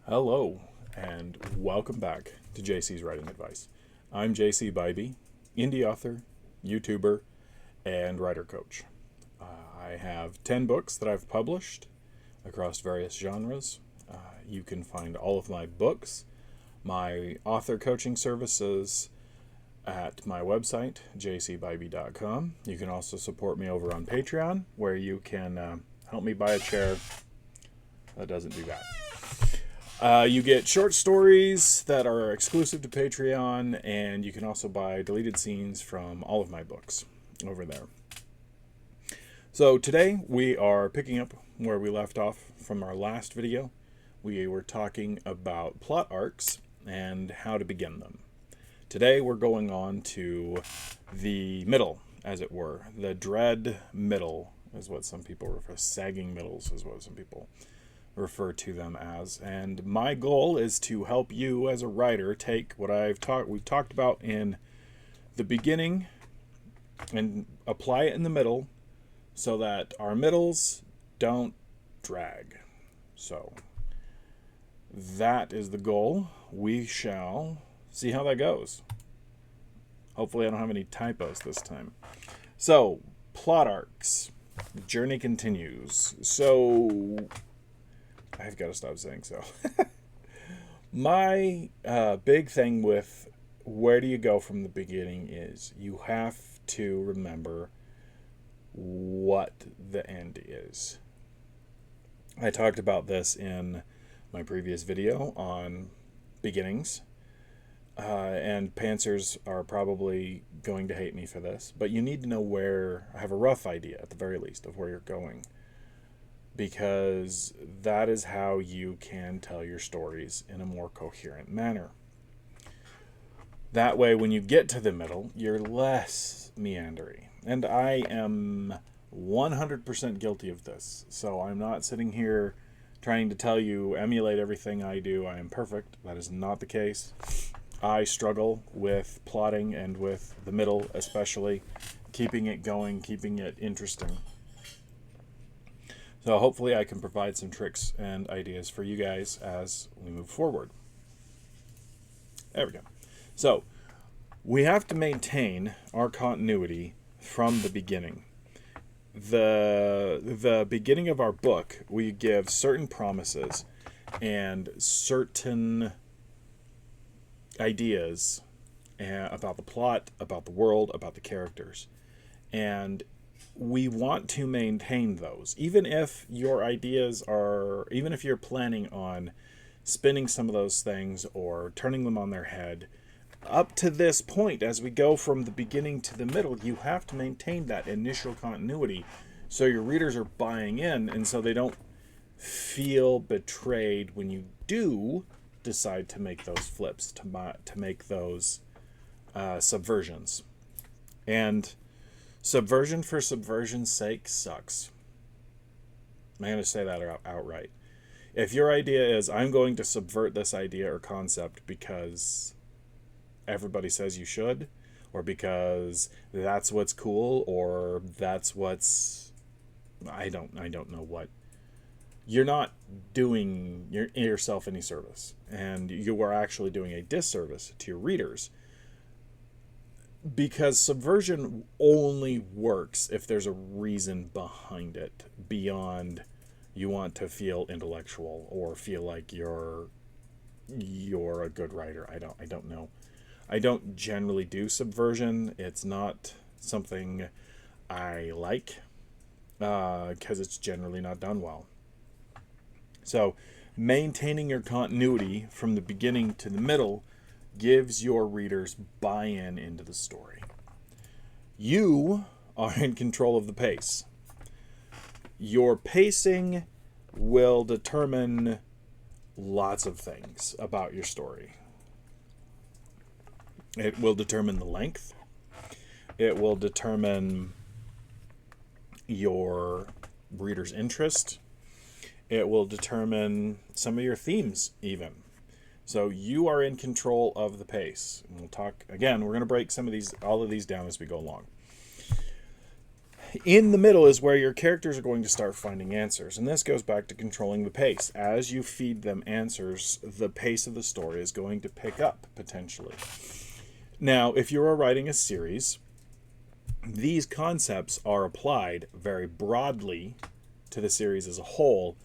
Hello, and welcome back to JC's Writing Advice. I'm JC Bybee, indie author, YouTuber, and writer coach. I have 10 books that I've published across various genres. You can find all of my books, my author coaching services at my website, jcbybee.com. You can also support me over on Patreon, where you can help me buy a chair that doesn't do that. You get short stories that are exclusive to Patreon, and you can also buy deleted scenes from all of my books over there. So today we are picking up where we left off from our last video. We were talking about plot arcs and how to begin them. Today we're going on to the middle, as it were. The dread middle is what some people refer to. Sagging middles is what some people refer to them as. And my goal is to help you as a writer take what we've talked about in the beginning and apply it in the middle so that our middles don't drag. So that is the goal. We shall see how that goes. Hopefully I don't have any typos this time. So, plot arcs. Journey continues. So I've got to stop saying so. My big thing with where do you go from the beginning is you have to remember what the end is. I talked about this in my previous video on beginnings. And pantsers are probably going to hate me for this, but you need to know have a rough idea at the very least of where you're going, because that is how you can tell your stories in a more coherent manner. That way, when you get to the middle, you're less meandering. And I am 100% guilty of this. So I'm not sitting here trying to tell you, emulate everything I do. I am perfect. That is not the case. I struggle with plotting and with the middle, especially keeping it going, keeping it interesting. So hopefully I can provide some tricks and ideas for you guys as we move forward. There we go. So we have to maintain our continuity from the beginning. The beginning of our book, we give certain promises and certain ideas about the plot, about the world, about the characters. And we want to maintain those, even if your ideas even if you're planning on spinning some of those things or turning them on their head. Up to this point, as we go from the beginning to the middle, you have to maintain that initial continuity so your readers are buying in and so they don't feel betrayed when you do decide to make those flips, to make those subversions. And subversion for subversion's sake sucks. I'm going to say that outright. If your idea is, I'm going to subvert this idea or concept because everybody says you should, or because that's what's cool, or that's what's, I don't know what, you're not doing yourself any service, and you are actually doing a disservice to your readers. Because subversion only works if there's a reason behind it beyond you want to feel intellectual or feel like you're a good writer. I don't know. I don't generally do subversion. It's not something I like because it's generally not done well. So maintaining your continuity from the beginning to the middle gives your readers buy-in into the story. You are in control of the pace. Your pacing will determine lots of things about your story. It will determine the length. It will determine your reader's interest. It will determine some of your themes even. So you are in control of the pace. And we'll talk again, we're going to break all of these down as we go along. in the middle is where your characters are going to start finding answers. And this goes back to controlling the pace. As you feed them answers, the pace of the story is going to pick up, potentially. Now, if you are writing a series, these concepts are applied very broadly to the series as a whole,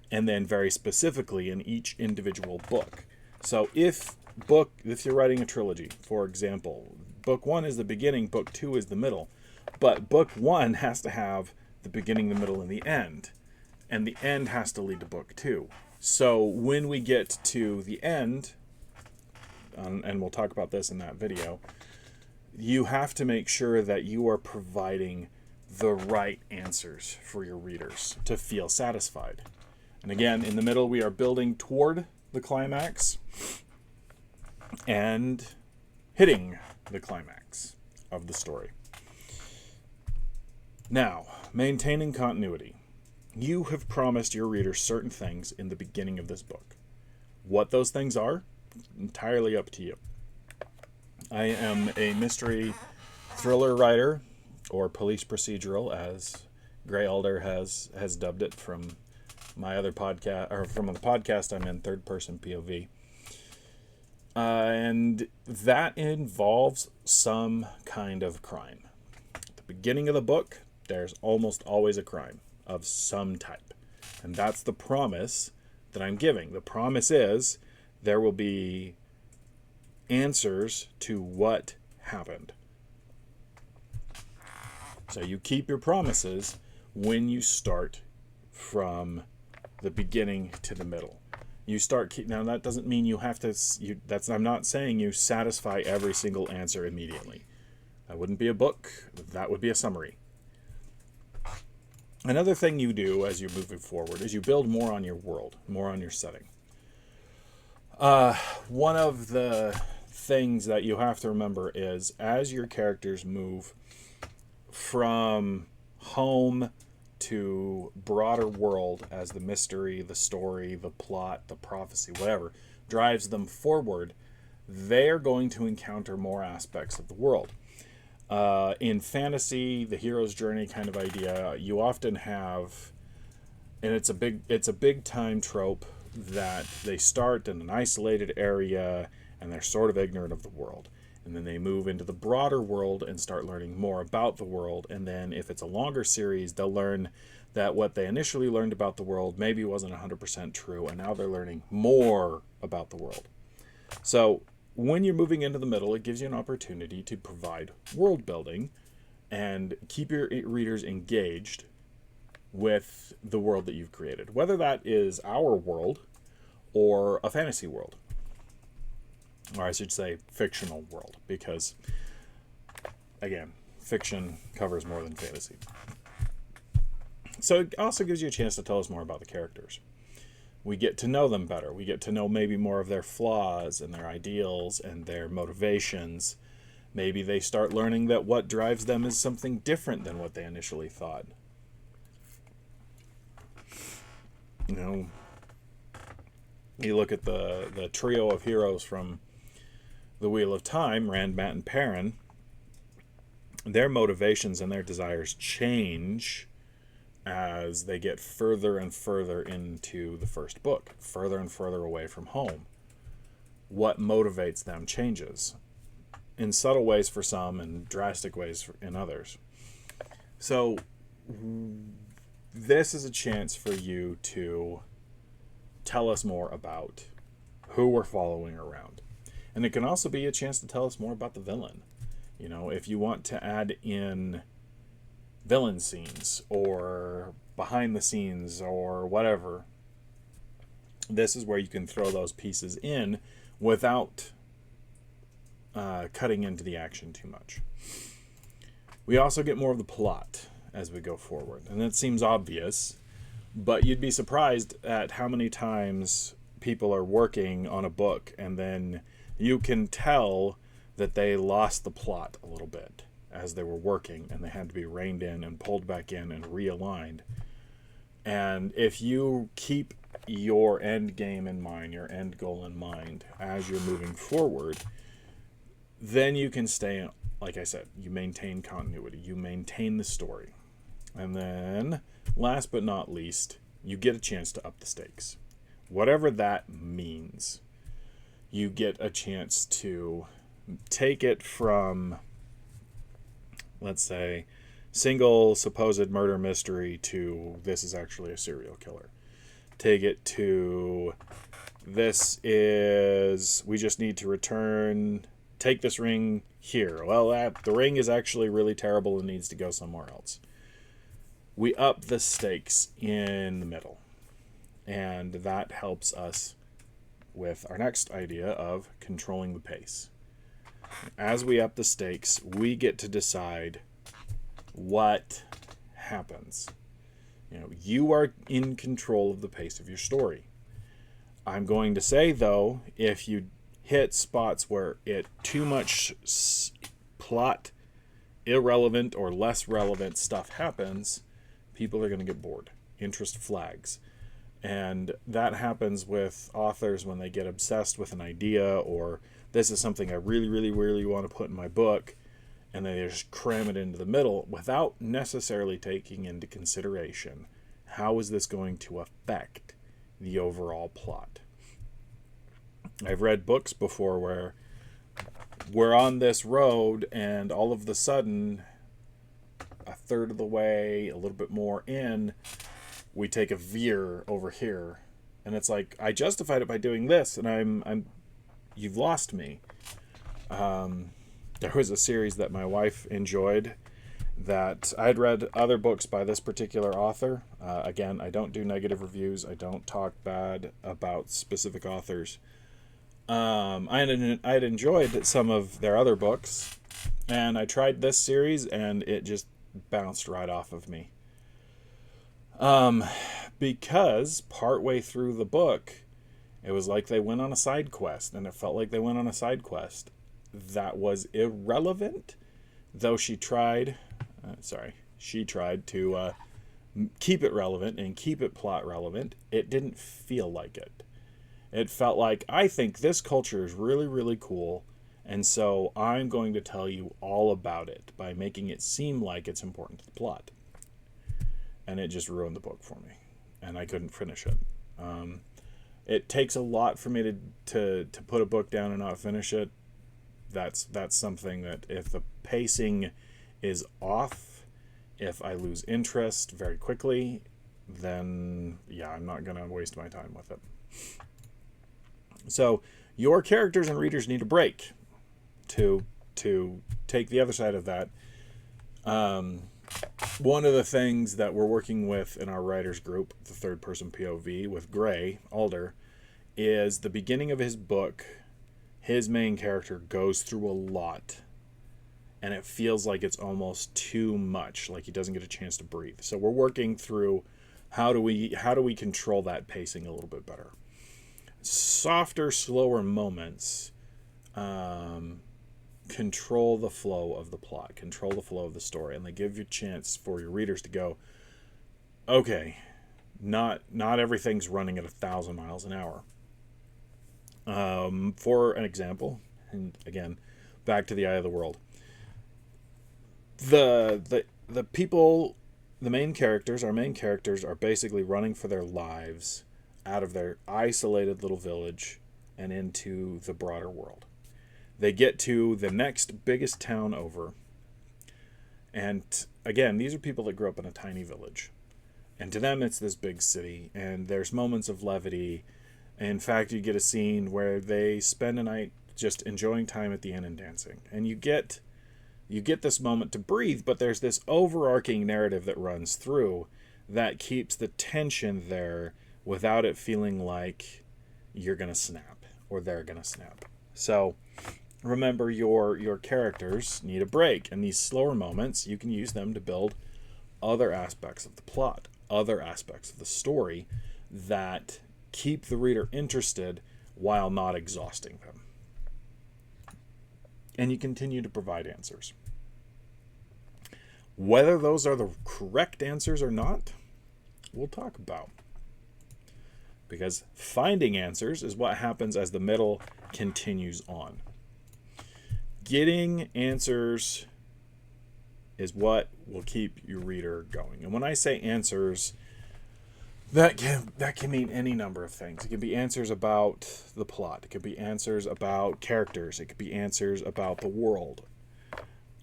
and then very specifically in each individual book. So if you're writing a trilogy, for example, book 1 is the beginning, book 2 is the middle, but book 1 has to have the beginning, the middle, and the end has to lead to book 2. So when we get to the end, and we'll talk about this in that video, you have to make sure that you are providing the right answers for your readers to feel satisfied. And again, in the middle, we are building toward the climax and hitting the climax of the story. Now, maintaining continuity. You have promised your readers certain things in the beginning of this book. What those things are, entirely up to you. I am a mystery thriller writer, or police procedural, as Gray Alder has dubbed it from my other podcast, or from the podcast I'm in, third person POV. And that involves some kind of crime. At the beginning of the book, there's almost always a crime of some type. And that's the promise that I'm giving. The promise is there will be answers to what happened. So you keep your promises when you start from the beginning to the middle. Now that doesn't mean you have to. I'm not saying you satisfy every single answer immediately. That wouldn't be a book. That would be a summary. Another thing you do as you're moving forward is you build more on your world, more on your setting. One of the things that you have to remember is as your characters move from home to broader world, as the mystery, the story, the plot, the prophecy, whatever, drives them forward, they're going to encounter more aspects of the world. In fantasy, the hero's journey kind of idea, you often have, and it's a big time trope, that they start in an isolated area and they're sort of ignorant of the world. And then they move into the broader world and start learning more about the world. And then if it's a longer series, they'll learn that what they initially learned about the world maybe wasn't 100% true. And now they're learning more about the world. So when you're moving into the middle, it gives you an opportunity to provide world building and keep your readers engaged with the world that you've created. Whether that is our world or a fantasy world. Or I should say fictional world, because, again, fiction covers more than fantasy. So it also gives you a chance to tell us more about the characters. We get to know them better. We get to know maybe more of their flaws and their ideals and their motivations. Maybe they start learning that what drives them is something different than what they initially thought. You know, you look at the trio of heroes from The Wheel of Time, Rand, Mat, and Perrin, their motivations and their desires change as they get further and further into the first book, further and further away from home. What motivates them changes, in subtle ways for some and drastic ways in others. So this is a chance for you to tell us more about who we're following around. And it can also be a chance to tell us more about the villain. You know, if you want to add in villain scenes or behind the scenes or whatever, this is where you can throw those pieces in without cutting into the action too much. We also get more of the plot as we go forward. And it seems obvious, but you'd be surprised at how many times people are working on a book and then you can tell that they lost the plot a little bit as they were working and they had to be reined in and pulled back in and realigned. And if you keep your end game in mind, your end goal in mind as you're moving forward, then you can stay, like I said, you maintain continuity, you maintain the story. And then, last but not least, you get a chance to up the stakes. Whatever that means, you get a chance to take it from, let's say, single supposed murder mystery to this is actually a serial killer. Take it to this is, we just need to return, take this ring here. Well, the ring is actually really terrible and needs to go somewhere else. We up the stakes in the middle. And that helps us with our next idea of controlling the pace. As we up the stakes, we get to decide what happens. You are in control of the pace of your story. I'm going to say, though, if you hit spots where too much plot, irrelevant or less relevant stuff happens, people are going to get bored. Interest flags. And that happens with authors when they get obsessed with an idea, or this is something I really, really, really want to put in my book, and they just cram it into the middle without necessarily taking into consideration how is this going to affect the overall plot. I've read books before where we're on this road and all of a sudden, a third of the way, a little bit more in, we take a veer over here, and it's like, I justified it by doing this, and you've lost me. There was a series that my wife enjoyed that I'd read other books by this particular author. Again, I don't do negative reviews. I don't talk bad about specific authors. I'd enjoyed some of their other books, and I tried this series, and it just bounced right off of me. Because partway through the book, it was like they went on a side quest, and it felt like they went on a side quest that was irrelevant, though she tried to keep it relevant and keep it plot relevant. It didn't feel like it. It felt like, I think this culture is really, really cool, and so I'm going to tell you all about it by making it seem like it's important to the plot. And it just ruined the book for me, and I couldn't finish it. It takes a lot for me to put a book down and not finish it. That's something that if the pacing is off, if I lose interest very quickly, then yeah, I'm not going to waste my time with it. So your characters and readers need a break to take the other side of that. One of the things that we're working with in our writers group, the third person POV with Gray Alder, is the beginning of his book. His main character goes through a lot, and it feels like it's almost too much, like he doesn't get a chance to breathe. So we're working through how do we control that pacing a little bit better. Softer, slower moments control the flow of the plot, control the flow of the story, and they give you a chance for your readers to go, okay, not everything's running at 1,000 miles an hour. For an example, and again, back to the Eye of the World. The people, our main characters are basically running for their lives out of their isolated little village and into the broader world. They get to the next biggest town over. And again, these are people that grew up in a tiny village. And to them, it's this big city. And there's moments of levity. In fact, you get a scene where they spend a night just enjoying time at the inn and dancing. And you get this moment to breathe, but there's this overarching narrative that runs through that keeps the tension there without it feeling like you're going to snap or they're going to snap. So remember, your characters need a break, and these slower moments, you can use them to build other aspects of the plot, other aspects of the story that keep the reader interested while not exhausting them. And you continue to provide answers. Whether those are the correct answers or not, we'll talk about. Because finding answers is what happens as the middle continues on. Getting answers is what will keep your reader going. And when I say answers, that can mean any number of things. It can be answers about the plot. It could be answers about characters. It could be answers about the world.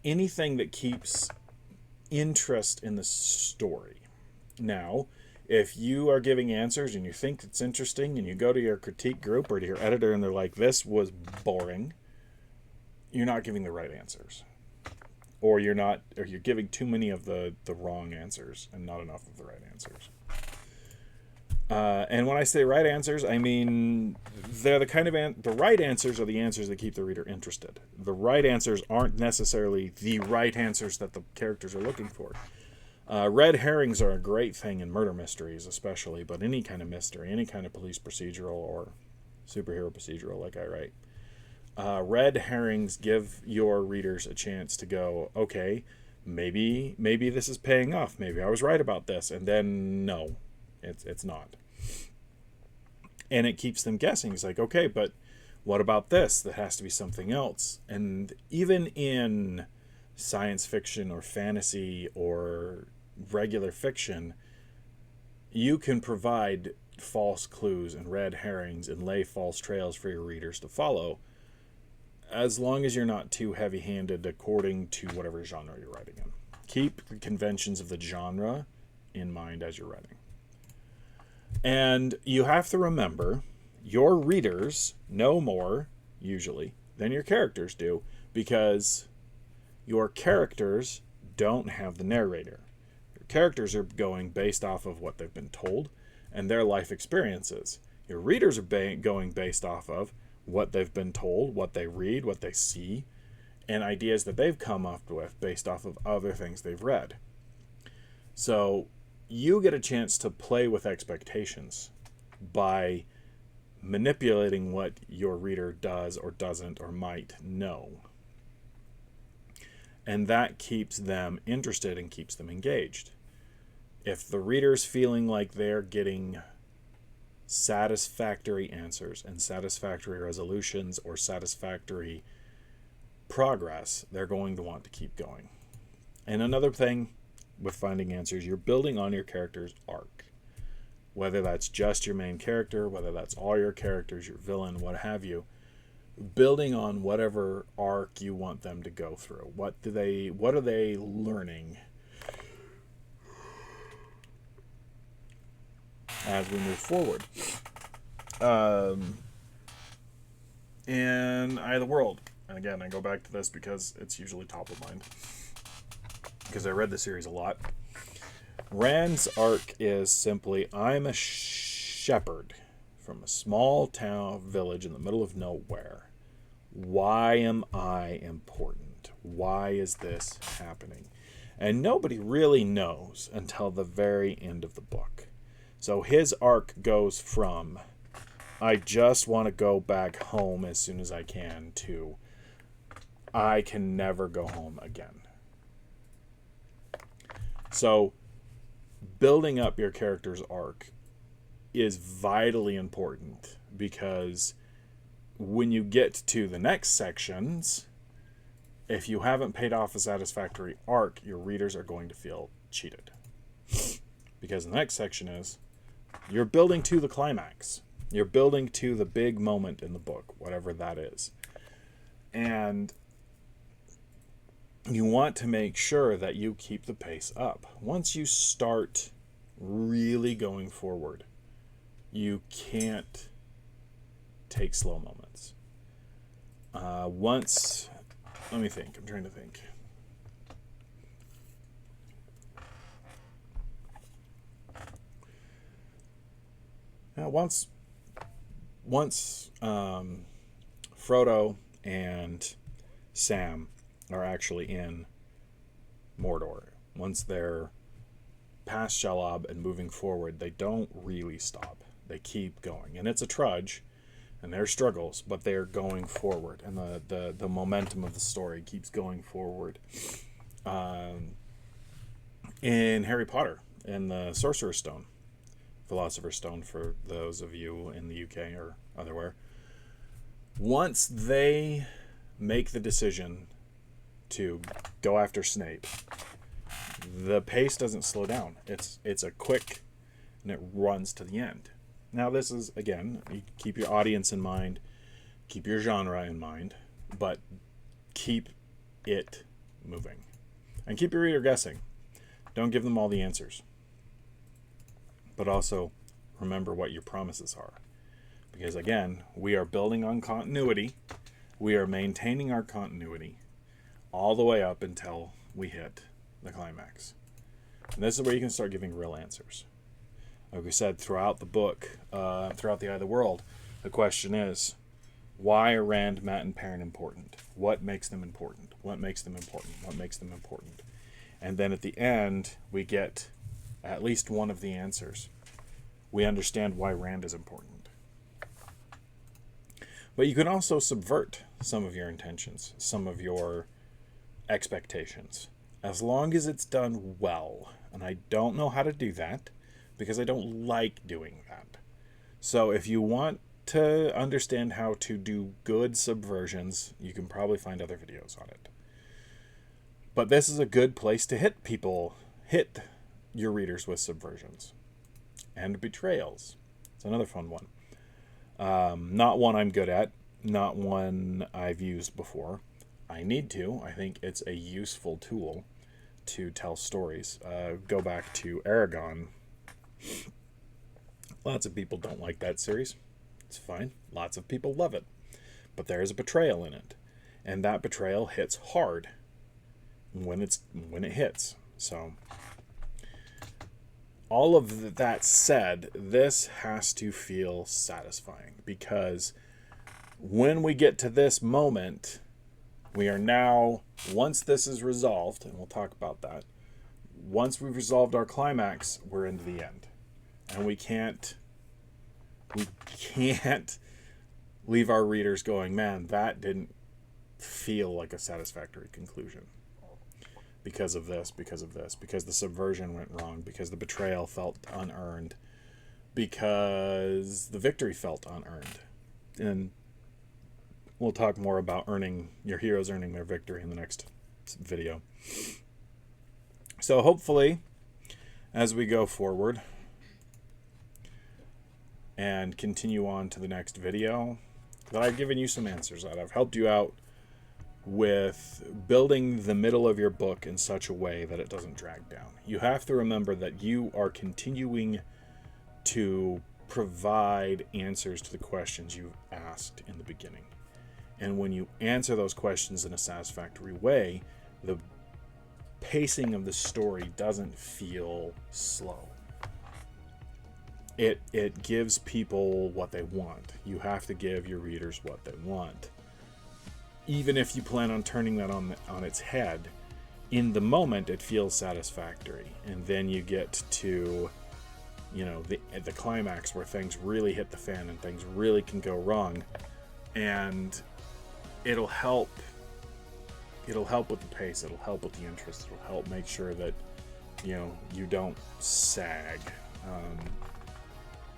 Anything that keeps interest in the story. Now, if you are giving answers and you think it's interesting and you go to your critique group or to your editor and they're like, this was boring, you're not giving the right answers. Or you're giving too many of the wrong answers and not enough of the right answers. And when I say right answers, I mean they're the kind of the right answers are the answers that keep the reader interested. The right answers aren't necessarily the right answers that the characters are looking for. Red herrings are a great thing in murder mysteries, especially, but any kind of mystery, any kind of police procedural or superhero procedural like I write. Red herrings give your readers a chance to go, okay, maybe this is paying off. Maybe I was right about this, and then no. It's not. And it keeps them guessing. It's like, okay, but what about this? That has to be something else. And even in science fiction or fantasy or regular fiction, you can provide false clues and red herrings and lay false trails for your readers to follow, as long as you're not too heavy-handed according to whatever genre you're writing in. Keep the conventions of the genre in mind as you're writing. And you have to remember, your readers know more, usually, than your characters do, because your characters don't have the narrator. Your characters are going based off of what they've been told and their life experiences. Your readers are going based off of what they've been told, what they read, what they see, and ideas that they've come up with based off of other things they've read. So you get a chance to play with expectations by manipulating what your reader does or doesn't or might know. And that keeps them interested and keeps them engaged. If the reader's feeling like they're getting satisfactory answers and satisfactory resolutions or satisfactory progress, they're going to want to keep going. And another thing with finding answers, you're building on your character's arc. Whether that's just your main character, whether that's all your characters, your villain, what have you, building on whatever arc you want them to go through. What are they learning as we move forward? In Eye of the World, and again, I go back to this because it's usually top of mind, because I read the series a lot. Rand's arc is simply, I'm a shepherd from a small town village in the middle of nowhere. Why am I important? Why is this happening? And nobody really knows until the very end of the book. So his arc goes from, I just want to go back home as soon as I can, to I can never go home again. So building up your character's arc is vitally important, because when you get to the next sections, if you haven't paid off a satisfactory arc, your readers are going to feel cheated. Because the next section is, you're building to the climax. You're building to the big moment in the book, whatever that is. And you want to make sure that you keep the pace up. Once you start really going forward, you can't take slow moments. Let me think. I'm trying to think. Now, once Frodo and Sam are actually in Mordor, once they're past Shelob and moving forward, they don't really stop. They keep going, and it's a trudge, and there are struggles, but they're going forward, and the momentum of the story keeps going forward. In Harry Potter and the Sorcerer's Stone, Philosopher's Stone for those of you in the UK or otherwhere, once they make the decision to go after Snape, the pace doesn't slow down. It's a quick, and it runs to the end. Now this is, again, you keep your audience in mind, keep your genre in mind, but keep it moving. And keep your reader guessing. Don't give them all the answers. But also remember what your promises are. Because again, we are building on continuity. We are maintaining our continuity all the way up until we hit the climax. And this is where you can start giving real answers. Like we said, throughout the book, throughout the Eye of the World, the question is, why are Rand, Mat, and Perrin important? What makes them important? What makes them important? What makes them important? And then at the end, we get at least one of the answers. We understand why Rand is important. But you can also subvert some of your intentions, some of your expectations, as long as it's done well. And I don't know how to do that because I don't like doing that. So if you want to understand how to do good subversions, you can probably find other videos on it. But this is a good place to hit your readers with subversions. And betrayals. It's another fun one. Not one I'm good at, not one I've used before. I need to. I think it's a useful tool to tell stories. Go back to Aragon. Lots of people don't like that series. It's fine. Lots of people love it. But there is a betrayal in it. And that betrayal hits hard when it hits. So all of that said, this has to feel satisfying, because when we get to this moment, we are now, once this is resolved, and we'll talk about that, once we've resolved our climax, we're into the end. And we can't leave our readers going, man, that didn't feel like a satisfactory conclusion. Because of this, because the subversion went wrong, because the betrayal felt unearned, because the victory felt unearned. And we'll talk more about your heroes earning their victory in the next video. So hopefully, as we go forward and continue on to the next video, that I've given you some answers, that I've helped you out with building the middle of your book in such a way that it doesn't drag down. You have to remember that you are continuing to provide answers to the questions you've asked in the beginning. And when you answer those questions in a satisfactory way, the pacing of the story doesn't feel slow. It gives people what they want. You have to give your readers what they want. Even if you plan on turning that on its head, in the moment it feels satisfactory. And then you get to, the climax where things really hit the fan and things really can go wrong. And it'll help with the pace, it'll help with the interest, it'll help make sure that, you don't sag.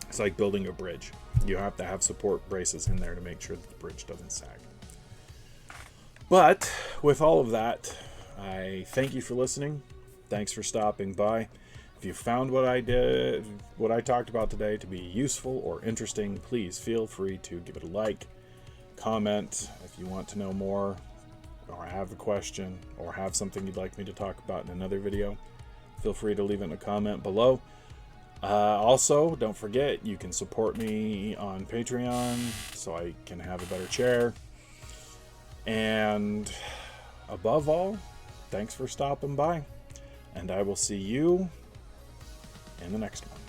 It's like building a bridge. You have to have support braces in there to make sure that the bridge doesn't sag. But with all of that, I thank you for listening. Thanks for stopping by. If you found what I talked about today to be useful or interesting, please feel free to give it a like, comment if you want to know more, or have a question, or have something you'd like me to talk about in another video. Feel free to leave it in a comment below. Also, don't forget, you can support me on Patreon so I can have a better chair. And above all, thanks for stopping by, and I will see you in the next one.